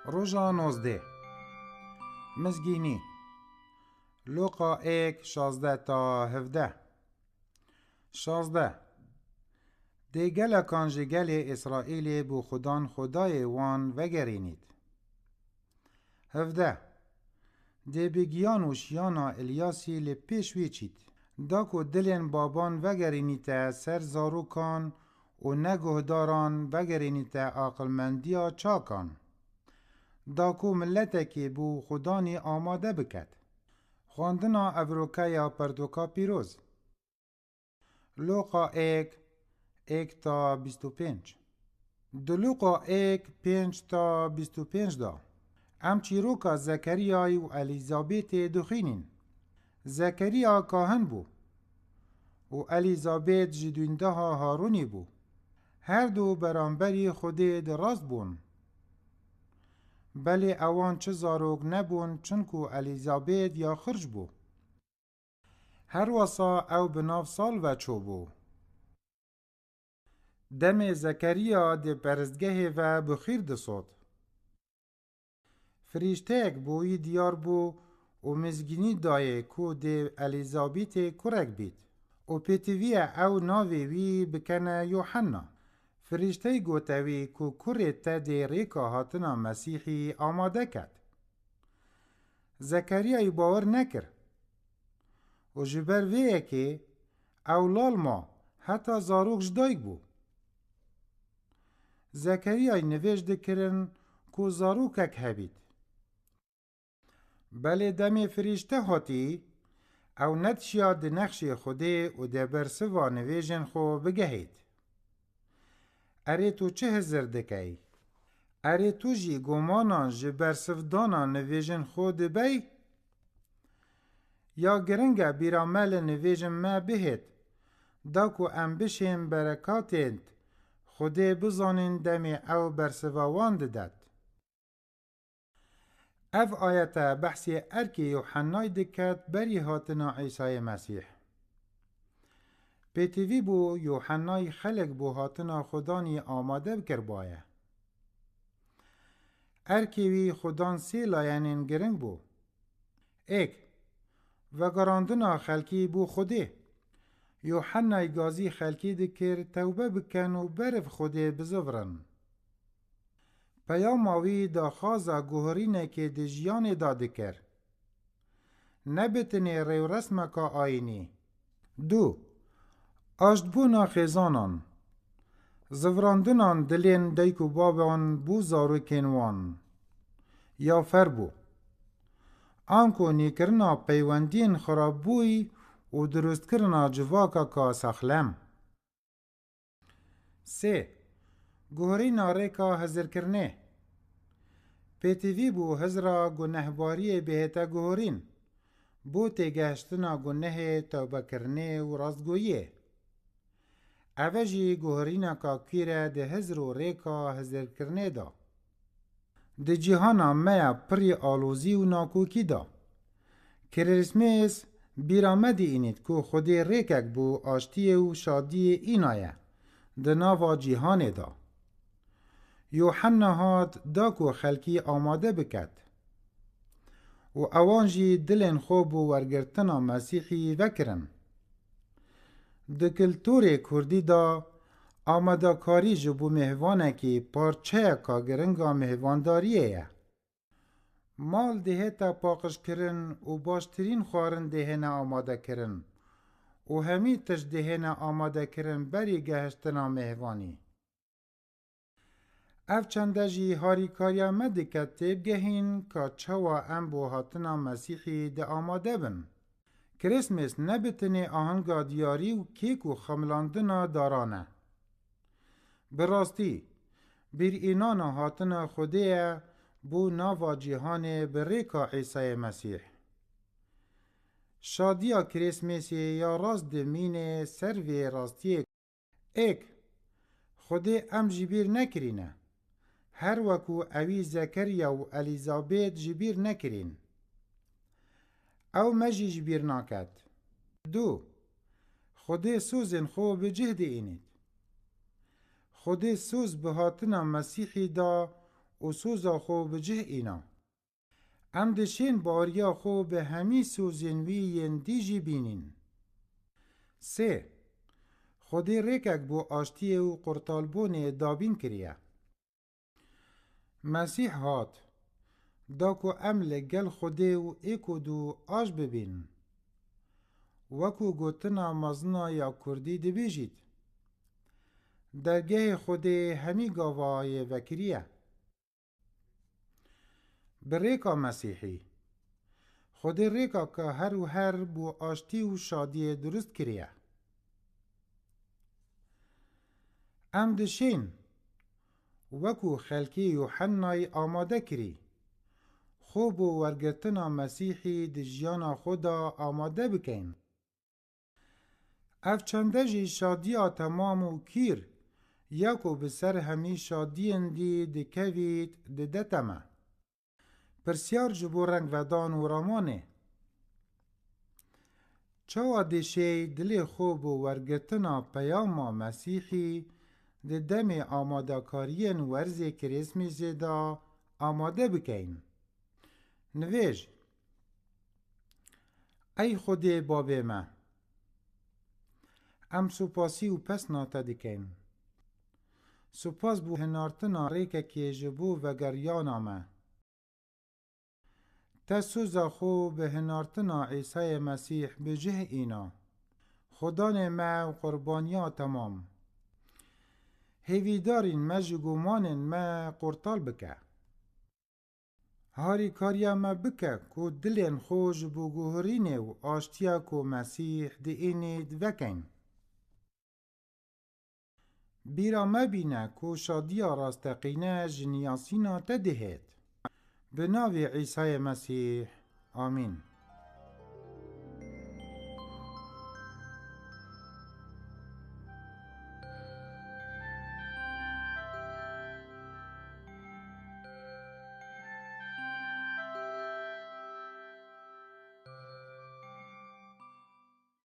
روژا 19 مزگینی لوقا 1 16 تا 17 16 دی گلکان جگل اسرائیل بو خدان خدای وان وگرینید 17 دی بگیان و شیانا الیاسی لپیش ویچید داکو دلین بابان وگرینیت سر زاروکان و نگهداران وگرینیت عاقلمندیا چاکان داکو ملتکی بو خدانی آماده بکد خواندنا ابروکایا پردوکا پیروز لوقا 1 تا 25 دو لوقا 5 تا 25 دا ام چیروکا زکریای و الیزابت دخینین زکریا کاهن بو و الیزابت جدوینده ها هارونی بو هر دو برانبری خودی دراست بون بله اوان چه زاروگ نبون چنکو الیزابت یا خرج بو هر وصا او بناف سال و چو بو دم زکریا ده پرستگه و بخیر ده صوت فریشتک بوی دیار بو و مزگینی دایه کو ده الیزابت کرک بید و پیتوی او ناوی وی بکنه یوحنا فریشته گوتوی کو کرت تا ده ریکا هاتنا مسیحی آماده کد زکریای باور نکر و جبر ویه که اولال ما حتی زاروک جدایک بو زکریای نویج دکرن کو زاروکک هبید بله دم فریشته هاتی او ندشیا ده نقش خوده و ده برسوا نویجن خو بگهید اره تو چه هزر دکی؟ اره تو جی گمانان جه برسفدانا نویجن خود بی؟ یا گرنگه بیرامل نویجن ما بهید داکو ام بشیم برکاتید خوده بزانین دمی او برسواوان ددد اف آیتا بحثی ارکی یوحنای دکت بری هاتنا عیسی مسیح پیتوی بو یوحنای خلق بو هاتنا خدانی آماده بکر بایه ارکیوی خدان سی لاینین گرنگ بو و گراندنا خلکی بو خوده یوحنای گازی خلکی دکر توبه بکن و برف خوده بزورن پیاماوی دا خازا گوهرینه که دجیان دادکر نبتنی ریو رسمکا آینی 2 آشتبونا خیزانان زوراندنان دلین دیکو بابان بو زاروکین وان یا فربو آنکو نیکرنا پیوندین خراب بوی و درست کرنا جواکا کا سخلم 3 گوهرینا ریکا هزر کرنه پیتوی بو هزرا گنهباری بهتا گوهرین بو تگهشتنا گنه توبه کرنه و راستگویه اوجی گوهرینا کا کیره ده هزر و ریکا هزر کرنه دا ده جیهانا میا پری آلوزی و ناکوکی دا کریسمس بیرامدی اینید که خودی ریکک بو آشتی و شادی اینایه ده ناوا جیهانه دا یوحنا هات داکو خلکی آماده بکد و اوانجی دلن خوب و ورگرتنا مسیحی وکرن ده کلتور کردی دا آماده کاری جبو مهوانه که پارچه کا گرنگا مهوانداریه مال ده تا پاقش کرن و باشترین خوارن دهنه آماده کرن و همی تش دهنه آماده کرن بری گهشتنا مهوانی اف چنده جی هاری کاریا مدکت تیب گهین که چوا ام بو هاتنا مسیحی ده آماده بن کریسمس نبتنی آهنگا دیاری و کیک و خملاندنا دارانه براستی بیر اینانا هاتنا خوده بو ناوا جیهان بریکا عیسی مسیح شادیا کریسمسی یا راست دمین سروی راستی خوده ام جبیر نکرینه هر وکو اوی زکریا و الیزابت جبیر نکرین او مجی جبیر ناکد 2 خوده سوزن خو بجهد اینید خوده سوز به هاتنا مسیحی دا و سوزا خو بجه اینا. ام دشین باریا خو به همی سوزنوی دیجی بینین. 3. خودی ریکک بو آشتی و قرطالبون دابین کریه. مسیح هات داکو ام لگل خودی و ایکو دو آش ببین. وکو گوتنا مزنا یا کردی دبیجید. درگه خودی همی گاوای وکریه. بریکا مسیحی خودی ریکا که هر و هر بو آشتی و شادی درست کریه. ام دشین وکو خلکی یوحنای آماده کری. خوب و ورگرتنا مسیحی دجیانا خدا آماده بکن. اف چنده جی شادیا تمام و کیر یکو بسر همی شادین دی دکوید ددتمه. پرسیار جبو رنگ ودان و رامانه. چاوا دشه دل خوب و ورگرتنا پیاما مسیحی ده دم آماده کارین ورز کریسمس دا آماده بکن. نویج ای خودی بابی ما ام سپاسی و پس ناتا دکن. سپاس بو هنارتنا ریکه که جبو و گریانا ما. تسوزا خو به هنارتنا عیسی مسیح بجه اینا. خدان ما و قربانیا تمام. هیویدارین مجگومانین ما قرطال بکه. هاری کاریا ما بکه کو دلین خوش بو گوهرینه و آشتیا کو مسیح دی اینید وکن. بیرا مبینه کو شادیا راستقینه جنیاسینا تدهید. به ناو عیسی مسیح آمین.